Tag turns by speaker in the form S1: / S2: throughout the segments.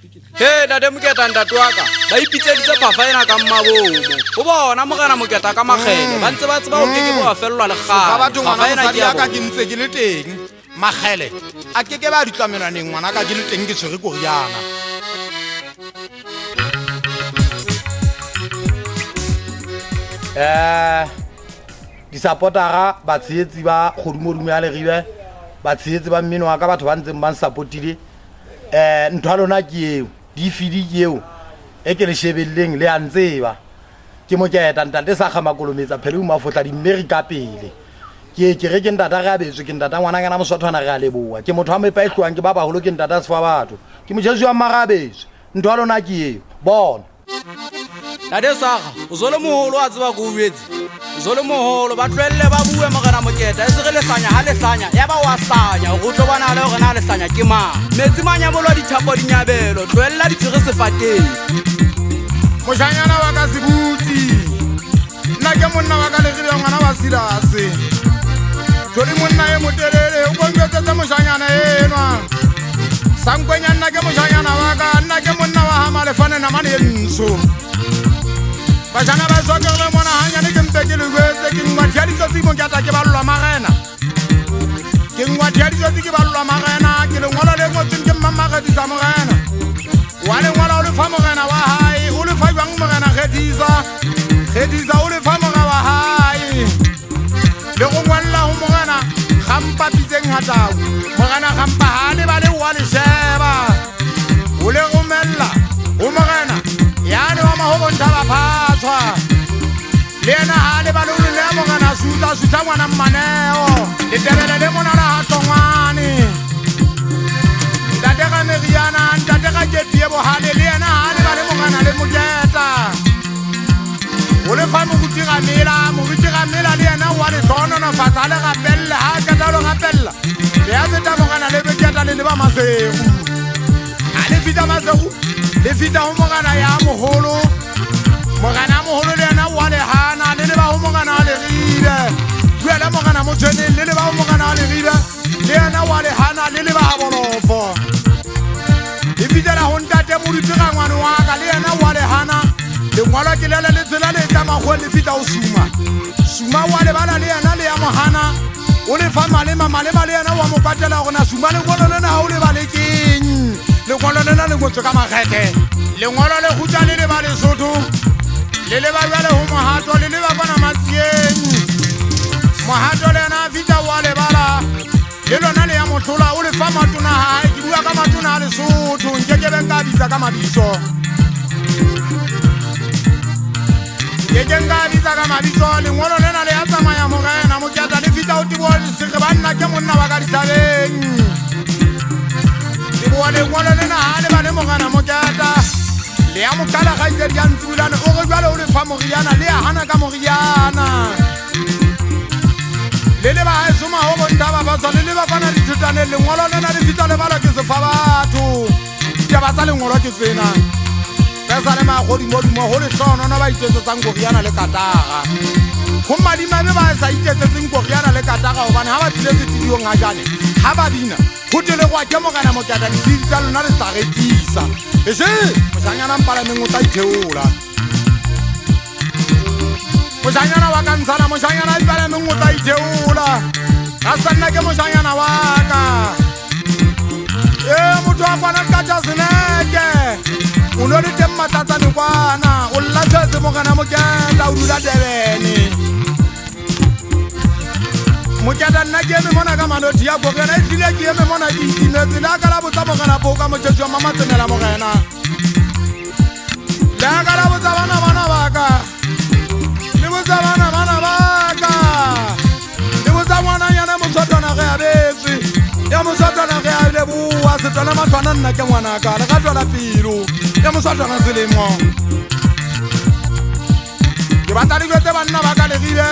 S1: He ntate Moketa ntate wa ka ba ipitseditse phafa ena ka mmabomo o bona Morena Moketa ka makgele ba ntse ba tseba ho keke bo a fellwa le
S2: ga ba tlo
S1: phafa
S2: ngwana ya ka ke ntse ke le teng makgele a keke ba di tlamelaneng ngwana ka ke le teng ke tshwere koriana disapotara ba tshetsi ba kgodumodumo ya Leribe ba tshetsi ba mmino wa ka batho ba ntseng ba nsapotile ntho a lona ke eo di fidi ke eo e ke le shebelleng le a ntseba ke Moketa ntate sa kgamakolometsa phele o mafotla di mmeri ka pele ke re ke ntata re abetswe ke ntata ngwana ngana moswathwana re a leboa ke motho a mepa e hlwang ke ba baholo ke ntata sefa batho ke mojesu wa marabetswe ntho a lona ke eo bona
S1: ntate Saga o zole moholo a tseba go uetse zole moholo ba tlwelle ba bue Morena Moketa e se re le hlanya ha le hlanya ya ba wa hlanya go tlo bona le hore na le hlanya ke mang metsi manyabolo di thapo di nyabelo tlwella di tshire sefateng
S2: moshanyana wa ka sebuti nna ke monna wa ka Leribe ngwana wa Silase jodi monna e motelele o konjetse moshanyana enwa sankwenya nna ke moshanyana wa ka nna ke monna wa Hamalefane na mane enso bashana ba sokele mona hanyane ke mpe ke lwetse ke ngwa diaditsotsi Moketa ke ballwa Morena ke ngwa diaditsotsi ke ballwa Morena ke lengwalo le ngotseng ke mmamagedisa Morena wa lengwalo o le fa Morena wa hae o le fa jwang Morena Gediza o le fa Morena wa hae le go ngwalla ho Morena gampa pitseng hatao Morena gampa ha le ba le wa le sheba o le romella o Morena yani wa mahobo ntaba phatswa le ena ha le ba le le Morena suta ngwana mmaneo le tebele le mona la hatongwane ntate ga meriana ntate ga jetie bohale le ena ha le ba le Morena le Moketa o le fa moruti ga mela le ena wa le tsonono fatsa le gapelle ha ka talo gapella le a tseta Morena le Moketa le ba masegu a le fita masegu le fita ho Morena ya moholo Morena moholo le ena wa le hana le ba ho Morena a Leribe buela Morena motshweneng le ba ho Morena a Leribe le ena wa le hana le ba ha bolofo le fita la ho ntate moruti ga ngwana wa ka le ena wa le hana le ngwala ke lele le tsela le tla magwe le fita o suma wa le bana le ena le ya mohana o le fa malema le ena wa mo patela gona suma le ngolo lena ha o le ba le keng le ngolo lena le ngotse ka magete le ngolo le khutsa le ba le sotho le ba jale ho mohato le ba bona matsieng mohato le na fita wa le bala le lona le ya motlola o le fa matona ha ke bua ka matona le sotho nke ke benga bitsa ka mabiso Yenga bitsa ka mabiso le ngolo lena le ya tsamaya Morena Moketa le fita o tibo se re banna ke monna wa ka ditabeng le bo le ngolo lena ha le ba le Morena Moketa le ya mokala ga itse ya ntsulana o re jwale o le fa moriana le ya hana ka moriana le ba ha soma ho bontaba ba tsane le ba bana ditutane le ngolo lena le fita le bala ke se fa batho ke ba tsa le ngolo ke tsena sa le magodi mo ho le tsono na ba itsetsang koriana le Katara go madimabe ba sa itsetseng koriana le Katara hobane ha ba tsile setidiyong ha jane ha ba bina go tele go ke Morena Moketa di tsa lona le sa retisa e se moshanyana mpala meng o tla itheola moshanyana wa ka ntsana moshanyana mpala meng o tla itheola ga sa nna ke moshanyana wa ka motho wa kwana ka tsaseneke o no le teng matsatsane kwana o llatsetse Morena Moketa o dula Durban Moketa nna ke eme mona ka manothi ya bogela e tlile ke eme mona ke itimetse le ka la botsa Morena bo ka mojesu wa mama tsenela Morena le ka la botsa bana ba ka le botsa bana ba ka le botsa ngwana yana motsotsana ge a betse ya moswatsana ge a le bua setwana matwana nna ke ngwana ka le ka tswela pelo ya moswatsana selemo ke batla le gwetse banna ba ka Leribe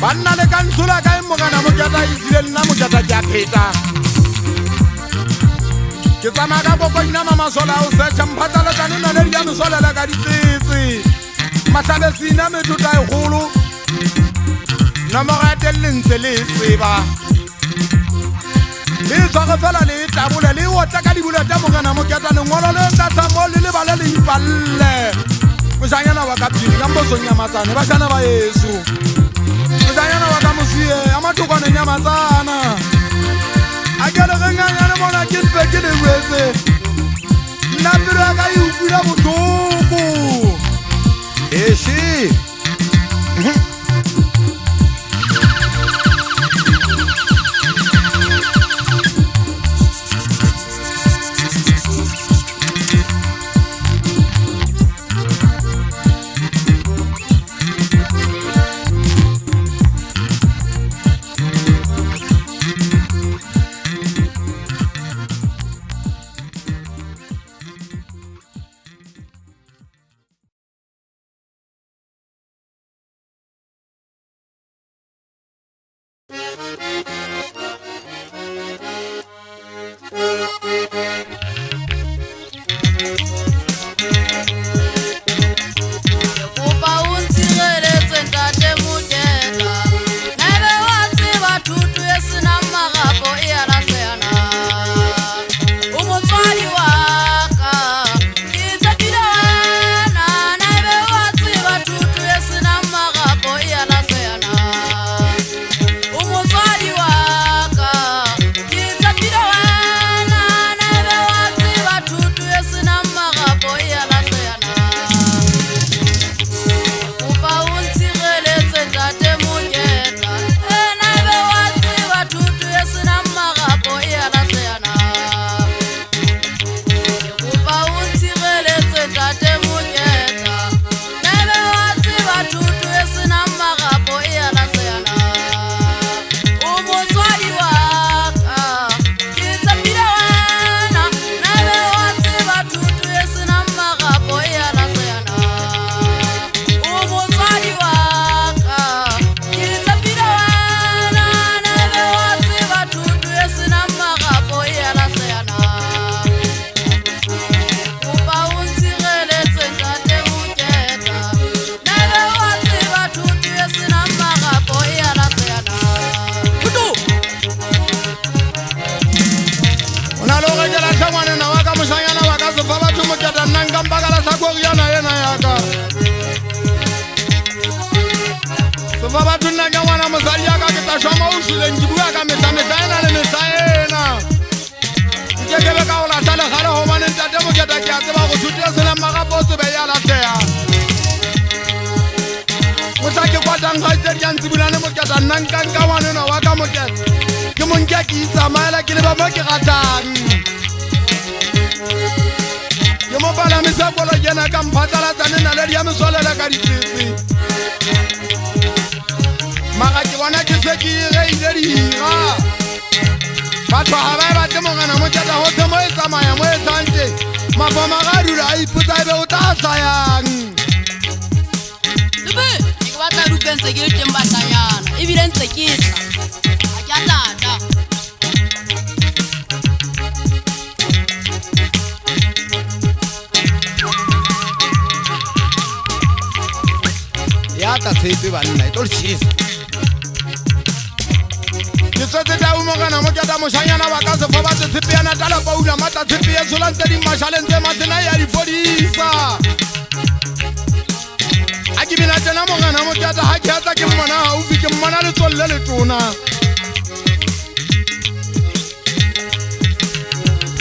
S2: banna le ka ntshola ka Morena Moketa e tsile nna Moketa ke a pheta ke tsamaya ka boko ina mamasola o setšha mphatsala tsane na le di ya mesolela ka ditsetse matlhabesina methuta e golo nomoro ya teng le ntse le e tseba le tshware fela le tabole le otla ka dibulete Morena Moketa alle moshanyana wa ka phiri ka mboso nyamatsane ba shana ba Yesu moshanyana wa ka mosie amatokwane nyamatsana akele nganyana bona ke mpe ke le wetse nna pelo ya ka e utlwile botlhoko eshi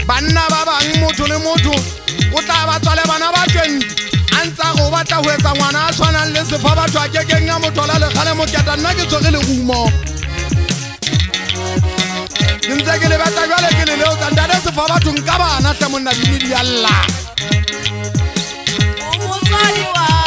S2: banna ba bang motho le motho o tla ba tswale bana ba 20 antsa go batla ho etsa ngwana a tshwanang le sefa batho a kekeng ya motho la le kgale mo keta nna ke tsogile le gumo ntse ke le batla jwale ke le leo tsa ndale sefa batho nka bana hle monna bini di Allah o motswadi wa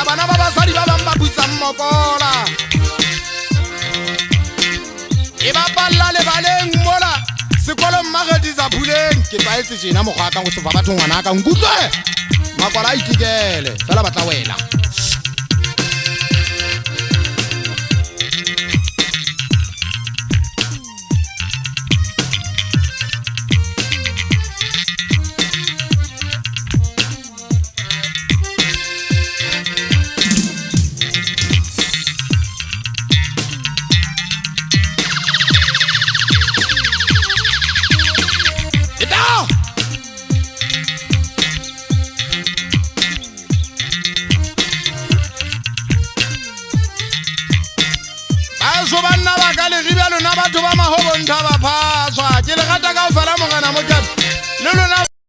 S2: ya bana ba basadi ba bang ba butsang mokola e ba palla le baleng mola sekolo mmagedisa phuleng ke tsaetse tjena mokgwa ka go sefa batho ngwana ka nkutlwe makwala a itikele fela batla wela banna ba ka le ribya lona batho ba mahobonta ba phaswa ke le gata ka o fela mogana mo kete le lona